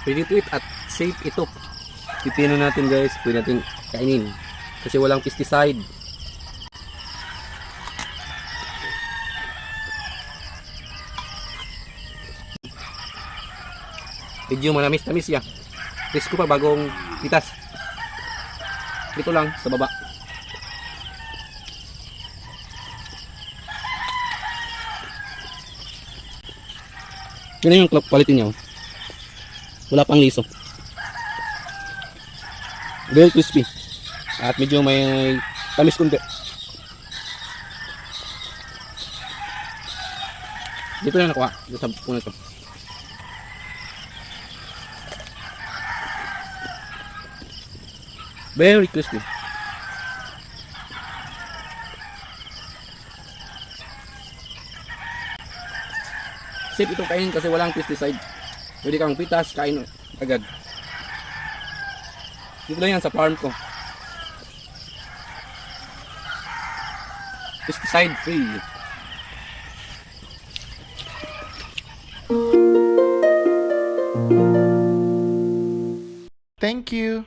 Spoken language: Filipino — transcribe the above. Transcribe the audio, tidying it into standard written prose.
Ready to eat at safe ito. Pipino natin guys, pwede natin kainin. Kasi walang pesticide. Medyo manamis-tamis ya. Test ko pa bagong pitas. Dito lang sa baba. Yun yung quality niya. Wala pang liso. Very crispy. At medyo may tamis kunti. Dito lang nakuha. Dito sa puno ito. Very crispy. Safe itong kainin kasi walang pesticide. Pwede kang pitas, kain agad. Dito lang yan sa farm ko. Pesticide free. Thank you.